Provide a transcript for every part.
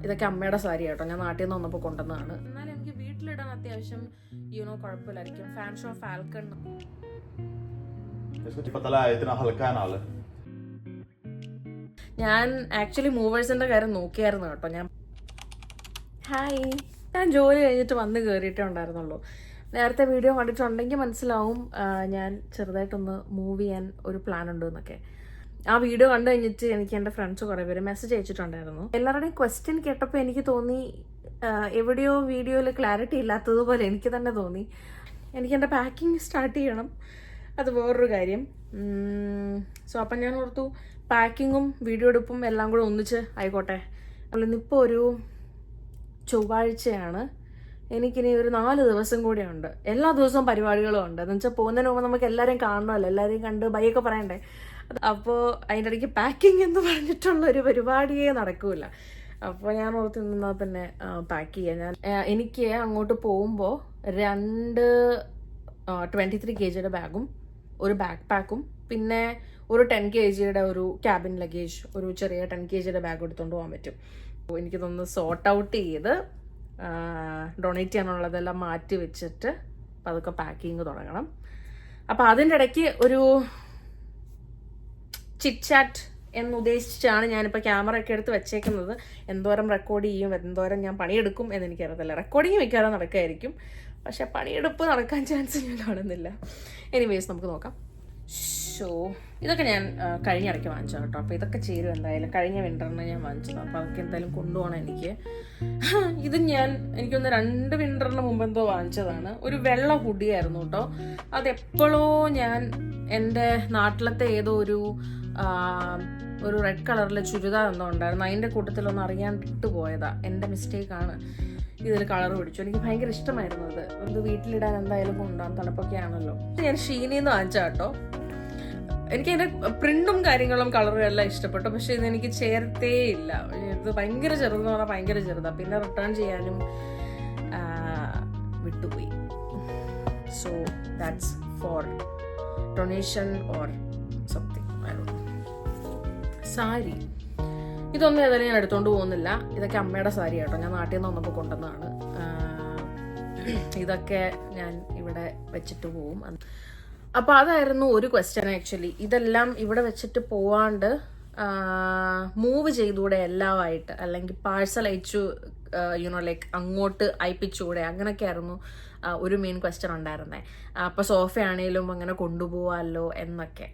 ഇതൊക്കെ അമ്മയുടെ സാരി കേട്ടോ, ഞാൻ നാട്ടിൽ നിന്ന് വന്നപ്പോൾ കൊണ്ടുവന്നതാണ്. എന്നാലും എനിക്ക് വീട്ടിലിടാൻ അത്യാവശ്യം കുഴപ്പമില്ലായിരിക്കും. Fans of Falcon. ഞാൻ ആക്ച്വലി മൂവേഴ്സിന്റെ കാര്യം നോക്കിയായിരുന്നു കേട്ടോ. ഞാൻ ജോലി കഴിഞ്ഞിട്ട് വന്ന് കയറിയിട്ടേ ഉണ്ടായിരുന്നുള്ളൂ. നേരത്തെ വീഡിയോ കണ്ടിട്ടുണ്ടെങ്കിൽ മനസ്സിലാവും ഞാൻ ചെറുതായിട്ടൊന്ന് മൂവ് ചെയ്യാൻ ഒരു പ്ലാൻ ഉണ്ട് എന്നൊക്കെ. ആ വീഡിയോ കണ്ടു കഴിഞ്ഞിട്ട് എനിക്ക് എൻ്റെ ഫ്രണ്ട്സ് കുറേ പേര് മെസ്സേജ് അയച്ചിട്ടുണ്ടായിരുന്നു. എല്ലാവരുടെയും ക്വസ്റ്റ്യൻ കേട്ടപ്പോൾ എനിക്ക് തോന്നി എവിടെയോ വീഡിയോയിൽ ക്ലാരിറ്റി ഇല്ലാത്തതുപോലെ എനിക്ക് തന്നെ തോന്നി. എനിക്ക് എൻ്റെ പാക്കിങ് സ്റ്റാർട്ട് ചെയ്യണം, അത് വേറൊരു കാര്യം. അപ്പം ഞാൻ ഓർത്തു പാക്കിങ്ങും വീഡിയോ എടുപ്പും എല്ലാം കൂടെ ഒന്നിച്ച് ആയിക്കോട്ടെ. ഇന്നിപ്പോൾ ഒരു ചൊവ്വാഴ്ചയാണ്. എനിക്കിനി ഒരു 4 ദിവസം കൂടെ ഉണ്ട്. എല്ലാ ദിവസവും പരിപാടികളും ഉണ്ട്. എന്ന് വെച്ചാൽ പോകുന്നതിന് മുമ്പ് നമുക്ക് എല്ലാവരെയും കാണണമല്ലോ, എല്ലാവരെയും കണ്ട് ബൈയൊക്കെ പറയണ്ടേ. അപ്പോൾ അതിൻ്റെ ഇടയ്ക്ക് പാക്കിങ് എന്ന് പറഞ്ഞിട്ടുള്ള ഒരു പരിപാടിയേ നടക്കൂല. അപ്പോൾ ഞാൻ ഓർത്ത് നിന്നാൽ പിന്നെ പാക്ക് ചെയ്യാം. എനിക്ക് അങ്ങോട്ട് പോകുമ്പോൾ 2 23 kg ബാഗും ഒരു ബാക്ക് പാക്കും പിന്നെ ഒരു 10 kg ഒരു ക്യാബിൻ ലഗേജ്, ഒരു ചെറിയ 10 kg ബാഗ് എടുത്തുകൊണ്ട് പോകാൻ പറ്റും. അപ്പോൾ എനിക്കിതൊന്ന് സോർട്ട് ഔട്ട് ചെയ്ത് ഡൊണേറ്റ് ചെയ്യാനുള്ളതെല്ലാം മാറ്റി വെച്ചിട്ട് അപ്പോൾ അതൊക്കെ പാക്കിങ് തുടങ്ങണം. അപ്പോൾ അതിൻ്റെ ഇടയ്ക്ക് ഒരു ചിറ്റ് ചാറ്റ് എന്നുദ്ദേശിച്ചാണ് ഞാനിപ്പോൾ ക്യാമറ ഒക്കെ എടുത്ത് വെച്ചേക്കുന്നത്. എന്തോരം റെക്കോർഡ് ചെയ്യും, എന്തോരം ഞാൻ പണിയെടുക്കും എന്നെനിക്കറിയത്തില്ല. റെക്കോർഡിങ് മിക്കവാറും നടക്കുമായിരിക്കും, പക്ഷെ പണിയെടുപ്പ് നടക്കാൻ ചാൻസ് ഞാൻ കാണുന്നില്ല. എനിവേസ് നമുക്ക് നോക്കാം. ഇതൊക്കെ ഞാൻ കഴിഞ്ഞ ഇടയ്ക്ക് വാങ്ങിച്ചതാണ് കേട്ടോ. അപ്പോൾ ഇതൊക്കെ ചേരും എന്തായാലും. കഴിഞ്ഞ വിൻ്ററിന് ഞാൻ വാങ്ങിച്ചതാണ്, അപ്പോൾ അതൊക്കെ എന്തായാലും കൊണ്ടുപോകണം എനിക്ക്. ഇത് എനിക്കൊന്ന് 2 വിൻ്ററിന് മുമ്പ് എന്തോ വാങ്ങിച്ചതാണ്. ഒരു വെള്ള ഹുഡിയായിരുന്നു കേട്ടോ. അതെപ്പോഴോ ഞാൻ എൻ്റെ നാട്ടിലത്തെ ഏതോ ഒരു റെഡ് കളറിലെ ചുരിദാർ എന്തോ ഉണ്ടായിരുന്നു, അതിൻ്റെ കൂട്ടത്തിലൊന്നും അറിയാണ്ടിട്ട് പോയതാ. എൻ്റെ മിസ്റ്റേക്കാണ്. ഇതിൽ കളർ പിടിച്ചു. എനിക്ക് ഭയങ്കര ഇഷ്ടമായിരുന്നു അത്. ഇത് വീട്ടിലിടാൻ എന്തായാലും കൊണ്ടുപോകാം, തണുപ്പൊക്കെ ആണല്ലോ. ഞാൻ ഷീനിന്ന് വാങ്ങിച്ച കേട്ടോ. എനിക്ക് അതിൻ്റെ പ്രിന്റും കാര്യങ്ങളും കളറും എല്ലാം ഇഷ്ടപ്പെട്ടു, പക്ഷെ ഇതെനിക്ക് ചേർത്തേ ഇല്ല. ഇത് ഭയങ്കര ചെറുതെന്ന് പറഞ്ഞാൽ ഭയങ്കര ചെറുതാണ്. പിന്നെ റിട്ടേൺ ചെയ്യാനും വിട്ടുപോയി. So that's for donation or something. Sari ഇതൊന്നും ഏതായാലും ഞാൻ എടുത്തോണ്ട് പോകുന്നില്ല. ഇതൊക്കെ അമ്മയുടെ സാരി കേട്ടോ, ഞാൻ നാട്ടിൽ നിന്ന് വന്നപ്പോൾ കൊണ്ടുവന്നതാണ്. ഇതൊക്കെ ഞാൻ ഇവിടെ വെച്ചിട്ട് പോവും. അപ്പോൾ അതായിരുന്നു ഒരു ക്വസ്റ്റ്യൻ ആക്ച്വലി. ഇതെല്ലാം ഇവിടെ വെച്ചിട്ട് പോവാണ്ട് മൂവ് ചെയ്തുകൂടെ എല്ലാമായിട്ട്, അല്ലെങ്കിൽ പാഴ്സൽ അയച്ചു ലൈക്ക് അങ്ങോട്ട് അയപ്പിച്ചുകൂടെ, അങ്ങനെയൊക്കെ ആയിരുന്നു ഒരു മെയിൻ ക്വസ്റ്റ്യൻ ഉണ്ടായിരുന്നേ. അപ്പോൾ സോഫയാണേലും അങ്ങനെ കൊണ്ടുപോകാമല്ലോ എന്നൊക്കെ.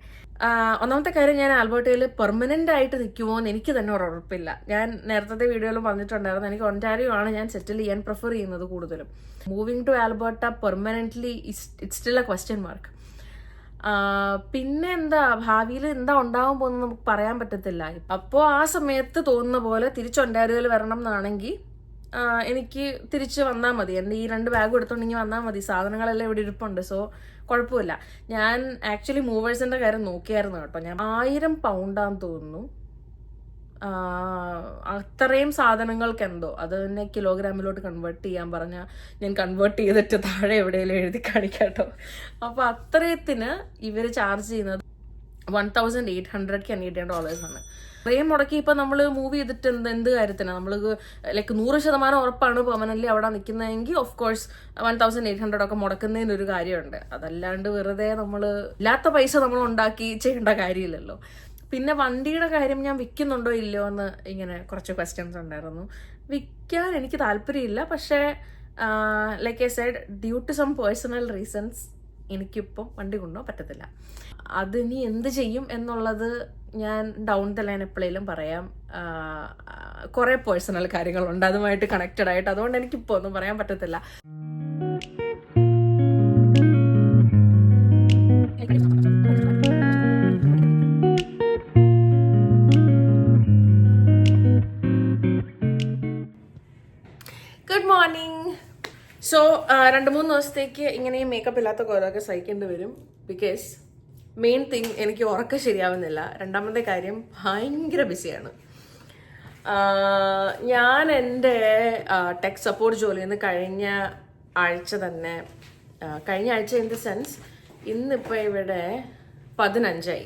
ഒന്നാമത്തെ കാര്യം, ഞാൻ ആൽബർട്ടയിൽ പെർമനന്റ് ആയിട്ട് നിൽക്കുമോ എന്ന് എനിക്ക് തന്നെ ഒരു ഉറപ്പില്ല. ഞാൻ നേരത്തെ വീഡിയോയിലും പറഞ്ഞിട്ടുണ്ടായിരുന്നു, എനിക്ക് ഒൻറ്റാരിയോ ആണ് ഞാൻ സെറ്റിൽ ചെയ്യാൻ പ്രിഫർ ചെയ്യുന്നത് കൂടുതലും. Moving to Alberta permanently it's still a question mark. പിന്നെ എന്താ ഭാവിയിൽ എന്താ ഉണ്ടാവാൻ പോകുന്നത് നമുക്ക് പറയാൻ പറ്റത്തില്ല. അപ്പോൾ ആ സമയത്ത് തോന്നുന്ന പോലെ തിരിച്ച് ഒൻറ്റാരിയോയിൽ വരണം എന്നാണെങ്കിൽ എനിക്ക് തിരിച്ച് വന്നാൽ മതി. എൻ്റെ ഈ 2 ബാഗ് എടുത്തോണ്ടെങ്കിൽ വന്നാൽ മതി. സാധനങ്ങളെല്ലാം ഇവിടെ ഇരിപ്പുണ്ട്, സോ കുഴപ്പമില്ല. ഞാൻ ആക്ച്വലി മൂവേഴ്സിൻ്റെ കാര്യം നോക്കിയായിരുന്നു കേട്ടോ. ഞാൻ 1000 പൗണ്ടാന്ന് തോന്നുന്നു. അത്രയും സാധനങ്ങൾക്ക് എന്തോ അത് തന്നെ കിലോഗ്രാമിലോട്ട് കൺവേർട്ട് ചെയ്യാൻ പറഞ്ഞാൽ ഞാൻ കൺവേർട്ട് ചെയ്തിട്ട് താഴെ എവിടെയെങ്കിലും എഴുതി കാണിക്കാട്ടോ. അപ്പോൾ അത്രയത്തിന് ഇവർ ചാർജ് ചെയ്യുന്നത് $1,800 കനേഡിയൻ ആണ്. അത്രയും മുടക്കി ഇപ്പം നമ്മൾ മൂവ് ചെയ്തിട്ട് എന്ത് കാര്യത്തിനാണ് നമ്മൾ ലൈക്ക് 100% ഉറപ്പാണ് പെർമനൻ്റ്ലി അവിടെ നിൽക്കുന്നതെങ്കിൽ ഓഫ് കോഴ്സ് $1,800 ഒക്കെ മുടക്കുന്നതിനൊരു കാര്യമുണ്ട്. അതല്ലാണ്ട് വെറുതെ നമ്മൾ ഇല്ലാത്ത പൈസ നമ്മൾ ഉണ്ടാക്കി ചെയ്യേണ്ട കാര്യമില്ലല്ലോ. പിന്നെ വണ്ടിയുടെ കാര്യം ഞാൻ വിൽക്കുന്നുണ്ടോ ഇല്ലയോ എന്ന് ഇങ്ങനെ കുറച്ച് ക്വസ്റ്റ്യൻസ് ഉണ്ടായിരുന്നു. വിൽക്കാൻ എനിക്ക് താല്പര്യമില്ല, പക്ഷേ like I said due to some personal reasons എനിക്കിപ്പോൾ വണ്ടി കൊണ്ടുപോകാൻ പറ്റത്തില്ല. അതിനി എന്ത് ചെയ്യും എന്നുള്ളത് ഞാൻ ഡൗൺ ദ ലൈൻ എപ്പോഴേലും പറയാം. കുറേ പേഴ്സണൽ കാര്യങ്ങളുണ്ട് അതുമായിട്ട് കണക്റ്റഡ് ആയിട്ട്, അതുകൊണ്ട് എനിക്കിപ്പോൾ ഒന്നും പറയാൻ പറ്റത്തില്ല. Good morning. സോ 2-3 ദിവസത്തേക്ക് ഇങ്ങനെ മേക്കപ്പ് ഇല്ലാത്ത കോലമൊക്കെ സഹിക്കേണ്ടി വരും. ബിക്കോസ് മെയിൻ തിങ് എനിക്ക് ഉറക്കം ശരിയാവുന്നില്ല. രണ്ടാമത്തെ കാര്യം ഭയങ്കര ബിസിയാണ്. ഞാൻ എൻ്റെ ടെക് സപ്പോർട്ട് ജോലിയിൽ നിന്ന് കഴിഞ്ഞ ആഴ്ച ഇൻ ദ സെൻസ് ഇന്നിപ്പോൾ ഇവിടെ 15ആയി.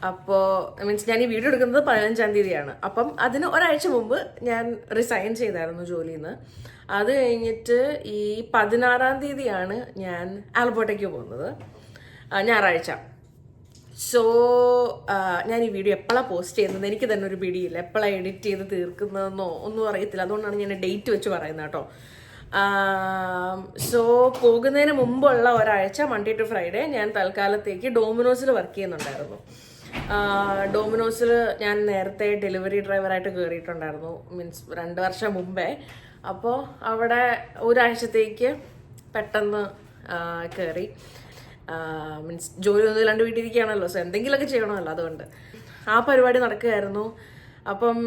അപ്പോൾ മീൻസ് ഞാൻ ഈ വീഡിയോ എടുക്കുന്നത് 15-ാം തീയതിയാണ്. അപ്പം അതിന് ഒരാഴ്ച മുമ്പ് ഞാൻ റിസൈൻ ചെയ്തായിരുന്നു ജോലിയിൽ നിന്ന്. അത് കഴിഞ്ഞിട്ട് ഈ 16-ാം തീയതിയാണ് ഞാൻ ആൽബർട്ടയ്ക്ക് പോകുന്നത്, ഞായറാഴ്ച. സോ ഞാൻ ഈ വീഡിയോ എപ്പോഴാണ് പോസ്റ്റ് ചെയ്യുന്നത് എനിക്ക് തന്നെ ഒരു പിടിയില്ല, എപ്പോഴാണ് എഡിറ്റ് ചെയ്ത് തീർക്കുന്നതെന്നോ ഒന്നും അറിയത്തില്ല. അതുകൊണ്ടാണ് ഞാൻ ഡേറ്റ് വെച്ച് പറയുന്നത് കേട്ടോ. സോ പോകുന്നതിന് മുമ്പുള്ള ഒരാഴ്ച മൺഡേ ടു ഫ്രൈഡേ ഞാൻ തൽക്കാലത്തേക്ക് ഡോമിനോസിൽ വർക്ക് ചെയ്യുന്നുണ്ടായിരുന്നു. ഡോമിനോസിൽ ഞാൻ നേരത്തെ ഡെലിവറി ഡ്രൈവറായിട്ട് കയറിയിട്ടുണ്ടായിരുന്നു, മീൻസ് 2 വർഷം മുമ്പേ. അപ്പോൾ അവിടെ ഒരാഴ്ചത്തേക്ക് പെട്ടെന്ന് കയറി. മീൻസ് ജോലി ഒന്നും ഇല്ലാണ്ട് വീട്ടിലിരിക്കുകയാണല്ലോ, സോ എന്തെങ്കിലുമൊക്കെ ചെയ്യണമല്ലോ, അതുകൊണ്ട് ആ പരിപാടി നടക്കുകയായിരുന്നു. അപ്പം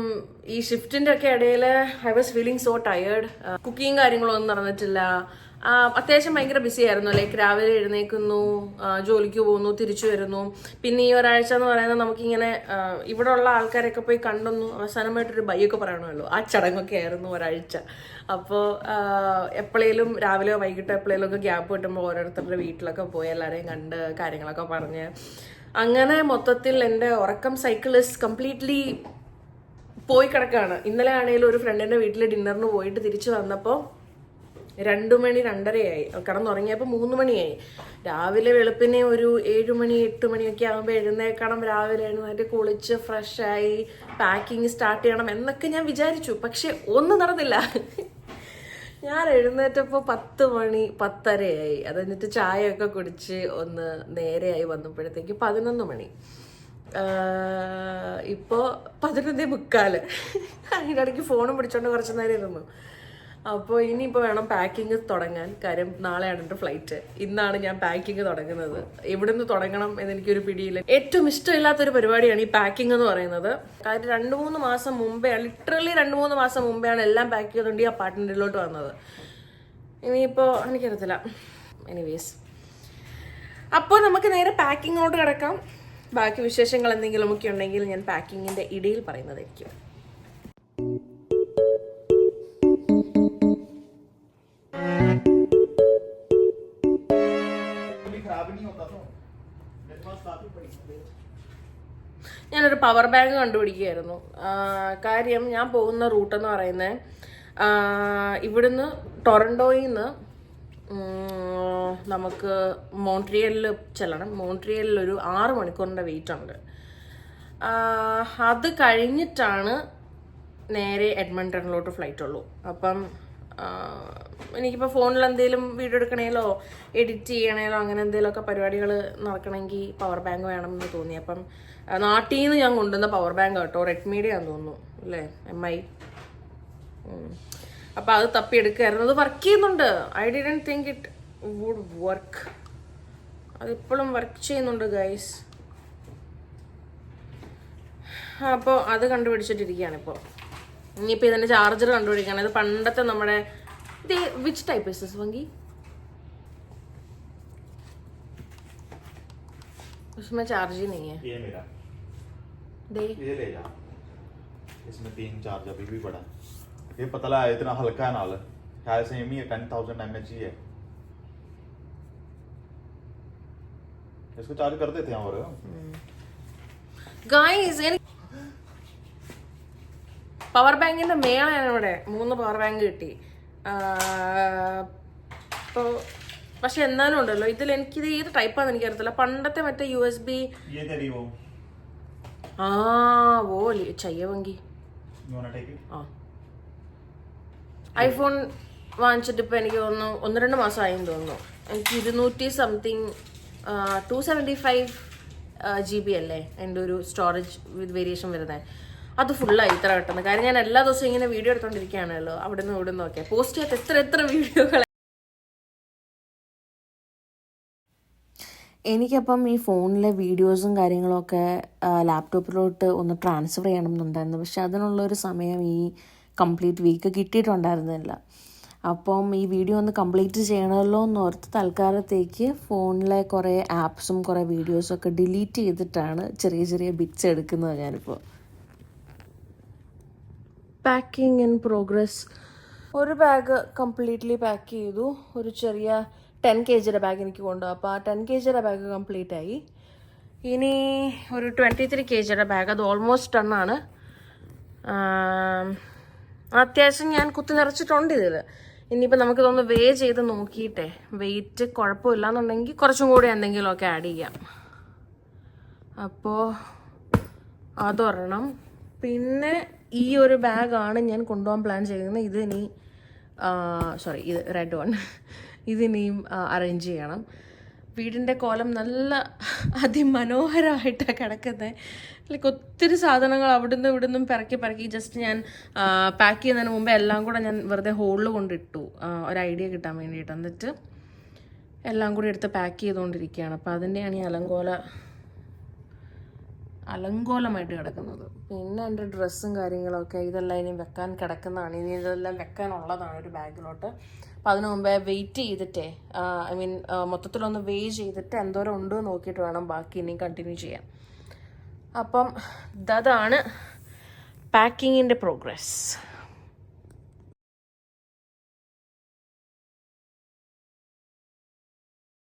ഈ ഷിഫ്റ്റിൻ്റെ ഒക്കെ ഇടയിൽ I was feeling so tired. Cooking കാര്യങ്ങളൊന്നും നടന്നിട്ടില്ല. അത്യാവശ്യം ഭയങ്കര ബിസി ആയിരുന്നു. ലൈക്ക് രാവിലെ എഴുന്നേൽക്കുന്നു, ജോലിക്ക് പോകുന്നു, തിരിച്ചു വരുന്നു. പിന്നെ ഈ ഒരാഴ്ച എന്ന് പറയുന്നത് നമുക്കിങ്ങനെ ഇവിടെ ഉള്ള ആൾക്കാരൊക്കെ പോയി കണ്ടൊന്നു അവസാനമായിട്ടൊരു ബൈയൊക്കെ പറയണമല്ലോ, ആ ചടങ്ങൊക്കെ ആയിരുന്നു ഒരാഴ്ച. അപ്പോൾ എപ്പോഴേലും രാവിലെയോ വൈകിട്ടോ എപ്പോഴേലും ഒക്കെ ഗ്യാപ്പ് കിട്ടുമ്പോൾ ഓരോരുത്തരുടെ വീട്ടിലൊക്കെ പോയി എല്ലാവരെയും കണ്ട് കാര്യങ്ങളൊക്കെ പറഞ്ഞ് അങ്ങനെ മൊത്തത്തിൽ എൻ്റെ ഉറക്കം സൈക്കിൾ ഇസ് കംപ്ലീറ്റ്ലി പോയി കിടക്കുകയാണ്. ഇന്നലെ ആണെങ്കിലും ഒരു ഫ്രണ്ടിൻ്റെ വീട്ടിൽ ഡിന്നറിന് പോയിട്ട് തിരിച്ചു വന്നപ്പോൾ 2 മണി 2:30 കിടന്നുറങ്ങിയപ്പോൾ 3 മണിയായി. രാവിലെ വെളുപ്പിനെ ഒരു 7 മണി 8 മണിയൊക്കെ ആകുമ്പോൾ എഴുന്നേക്കണം, രാവിലെ എഴുന്നേറ്റ് കുളിച്ച് ഫ്രഷായി പാക്കിങ് സ്റ്റാർട്ട് ചെയ്യണം എന്നൊക്കെ ഞാൻ വിചാരിച്ചു. പക്ഷെ ഒന്നും നടന്നില്ല. ഞാൻ എഴുന്നേറ്റപ്പോൾ 10 മണി 10:30. അത് കഴിഞ്ഞിട്ട് ചായയൊക്കെ കുടിച്ച് ഒന്ന് നേരെയായി വന്നപ്പോഴത്തേക്ക് 11 മണി. ഇപ്പോൾ 11:45. അതിൻ്റെ ഇടയ്ക്ക് ഫോണും പിടിച്ചോണ്ട് കുറച്ച് നേരം ഇരുന്നു. അപ്പോൾ ഇനിയിപ്പോൾ വേണം പാക്കിങ് തുടങ്ങാൻ. കാര്യം നാളെയാണ് എൻ്റെ ഫ്ലൈറ്റ്. ഇന്നാണ് ഞാൻ പാക്കിങ് തുടങ്ങുന്നത്. എവിടെ നിന്ന് തുടങ്ങണം എന്നെനിക്കൊരു പിടിയില്ല. ഏറ്റവും ഇഷ്ടമില്ലാത്തൊരു പരിപാടിയാണ് ഈ പാക്കിംഗ് എന്ന് പറയുന്നത്. കാര്യം 2-3 മാസം മുമ്പേ, ലിറ്ററലി 2-3 മാസം മുമ്പെയാണ് എല്ലാം പാക്ക് ചെയ്തുകൊണ്ട് ഈ അപ്പാർട്ട്മെൻറ്റിലോട്ട് വന്നത്. ഇനിയിപ്പോൾ എനിക്കറിയത്തില്ല. എനിവേസ്, അപ്പോൾ നമുക്ക് നേരെ പാക്കിങ്ങിലോട്ട് കിടക്കാം. ബാക്കി വിശേഷങ്ങൾ എന്തെങ്കിലുമൊക്കെ ഉണ്ടെങ്കിൽ ഞാൻ പാക്കിങ്ങിൻ്റെ ഇടയിൽ പറയുന്നതായിരിക്കും. ഞാനൊരു പവർ ബാങ്ക് കണ്ടുപിടിക്കുകയായിരുന്നു. കാര്യം ഞാൻ പോകുന്ന റൂട്ടെന്ന് പറയുന്നത് ഇവിടുന്ന് ടൊറൻഡോയിൽ നിന്ന് നമുക്ക് മോൺട്രിയലിൽ ചെല്ലണം. മോൺട്രിയലിൽ ഒരു 6 മണിക്കൂറിൻ്റെ വെയിറ്റ് ഉണ്ട്. അത് കഴിഞ്ഞിട്ടാണ് നേരെ എഡ്മണ്ടണിലോട്ട് ഫ്ലൈറ്റ് ഉള്ളൂ. അപ്പം എനിക്കിപ്പോൾ ഫോണിൽ എന്തെങ്കിലും വീഡിയോ എടുക്കണേലോ എഡിറ്റ് ചെയ്യണേലോ അങ്ങനെ എന്തെങ്കിലുമൊക്കെ പരിപാടികൾ നടക്കണമെങ്കിൽ പവർ ബാങ്ക് വേണമെന്ന് തോന്നി. അപ്പം നാട്ടിൽ നിന്ന് ഞാൻ കൊണ്ടുവന്ന പവർ ബാങ്ക് കേട്ടോ, റെഡ്മിയുടെ ആണെന്ന് തോന്നുന്നു അല്ലേ, MI. അപ്പം അത് തപ്പിയെടുക്കുകയായിരുന്നു. അത് വർക്ക് ചെയ്യുന്നുണ്ട്. I didn't think it would work. അതിപ്പോഴും വർക്ക് ചെയ്യുന്നുണ്ട് ഗൈസ്. അപ്പോൾ അത് കണ്ടുപിടിച്ചിട്ടിരിക്കുകയാണ് ഇപ്പോൾ. ഇനിയിപ്പോൾ ഇതിൻ്റെ ചാർജർ കണ്ടുപിടിക്കണം. ഇത് പണ്ടത്തെ നമ്മുടെ ഇത് വിച്ച് ടൈപ്പ് ഇസ് ദിസ് വങ്കി? उसमें चार्ज ही नहीं है. ये मेरा दे ये ले जा. इसमें 3 चार्ज अभी भी पड़ा. ये पतला है, इतना हल्का है नाल है, सेम ही है, 10,000 mAh ही है. इसको चार्ज कर देते हैं. और गाइस പവർ ബാങ്കിന്റെ മേളയാണ് ഇവിടെ. 3 പവർ ബാങ്ക് കിട്ടി. അപ്പോൾ പക്ഷെ എന്നാലും ഉണ്ടല്ലോ ഇതിൽ എനിക്കിത് ഏത് ടൈപ്പാന്ന് എനിക്കറിയത്തില്ല. പണ്ടത്തെ മറ്റേ USB ഓ ചയ്യവങ്കി ഐഫോൺ വാങ്ങിച്ചിട്ട് ഇപ്പം എനിക്ക് തോന്നുന്നു 1-2 മാസമായെന്ന് തോന്നുന്നു. എനിക്ക് 200 സംതിങ് 275 GB അല്ലേ എൻ്റെ ഒരു സ്റ്റോറേജ് വിത്ത് വേരിയേഷൻ വരുന്നത്. അത് ഫുള്ളായി ഇത്ര പെട്ടെന്ന്. കാര്യം ഞാൻ എല്ലാ ദിവസവും ഇങ്ങനെ വീഡിയോ എടുത്തോണ്ടിരിക്കുകയാണല്ലോ, അവിടെ നിന്ന് ഇവിടെ നിന്നൊക്കെ പോസ്റ്റ് ചെയ്യാത്ത എത്ര വീഡിയോകൾ. എനിക്കപ്പം ഈ ഫോണിലെ വീഡിയോസും കാര്യങ്ങളൊക്കെ ലാപ്ടോപ്പിലോട്ട് ഒന്ന് ട്രാൻസ്ഫർ ചെയ്യണം എന്നുണ്ടായിരുന്നു. പക്ഷെ അതിനുള്ളൊരു സമയം ഈ കംപ്ലീറ്റ് വീക്ക് കിട്ടിയിട്ടുണ്ടായിരുന്നില്ല. അപ്പം ഈ വീഡിയോ ഒന്ന് കംപ്ലീറ്റ് ചെയ്യണമല്ലോ എന്നോർത്ത് തൽക്കാലത്തേക്ക് ഫോണിലെ കുറേ ആപ്സും കുറേ വീഡിയോസും ഒക്കെ ഡിലീറ്റ് ചെയ്തിട്ടാണ് ചെറിയ ബിറ്റ്സ് എടുക്കുന്നത് ഞാനിപ്പോൾ. Packing in progress. ഒരു ബാഗ് കംപ്ലീറ്റ്ലി പാക്ക് ചെയ്തു. ഒരു ചെറിയ 10 kg ബാഗ് എനിക്ക് കൊണ്ടുപോകും. അപ്പോൾ ആ 10 kg ബാഗ് കംപ്ലീറ്റ് ആയി. ഇനി ഒരു 23 kg ബാഗ്, അത് ഓൾമോസ്റ്റ് ടണ്ണാണ്. അത്യാവശ്യം ഞാൻ കുത്തി നിറച്ചിട്ടുണ്ട് ഇതിൽ. ഇനിയിപ്പോൾ നമുക്കിതൊന്ന് വേ ചെയ്ത് നോക്കിയിട്ടേ, വെയിറ്റ് കുഴപ്പമില്ല എന്നുണ്ടെങ്കിൽ കുറച്ചും കൂടി എന്തെങ്കിലുമൊക്കെ ആഡ് ചെയ്യാം. അപ്പോൾ അതൊരെണ്ണം. പിന്നെ ഈ ഒരു ബാഗാണ് ഞാൻ കൊണ്ടുപോകാൻ പ്ലാൻ ചെയ്യുന്നത്. ഇത് റെഡ് വൺ. ഇതിനിയും അറേഞ്ച് ചെയ്യണം. വീടിൻ്റെ കോലം നല്ല അതിമനോഹരമായിട്ടാണ് കിടക്കുന്നത്. ലൈക്ക് ഒത്തിരി സാധനങ്ങൾ അവിടുന്ന് ഇവിടുന്നും പിറക്കി ജസ്റ്റ് ഞാൻ പാക്ക് ചെയ്യുന്നതിന് മുമ്പേ എല്ലാം കൂടെ ഞാൻ വെറുതെ ഹോളിൽ കൊണ്ടിട്ടു, ഒരു ഐഡിയ കിട്ടാൻ വേണ്ടിയിട്ട്. എന്നിട്ട് എല്ലാം കൂടി എടുത്ത് പാക്ക് ചെയ്തുകൊണ്ടിരിക്കുകയാണ്. അപ്പോൾ അതിൻ്റെയാണ് ഈ അലങ്കോലമായിട്ട് കിടക്കുന്നത്. പിന്നെ എൻ്റെ ഡ്രസ്സും കാര്യങ്ങളൊക്കെ ഇതെല്ലാം ഇനി വെക്കാൻ കിടക്കുന്നതാണ്. ഇനി ഇതെല്ലാം വെക്കാനുള്ളതാണ് ഒരു ബാഗിലോട്ട്. അപ്പം അതിനു മുമ്പേ വെയിറ്റ് ചെയ്തിട്ടേ, മൊത്തത്തിലൊന്ന് വേ ചെയ്തിട്ട് എന്തോരം ഉണ്ട് നോക്കിയിട്ട് വേണം ബാക്കി ഇനി കണ്ടിന്യൂ ചെയ്യാൻ. അപ്പം അതാണ് പാക്കിങ്ങിൻ്റെ പ്രോഗ്രസ്.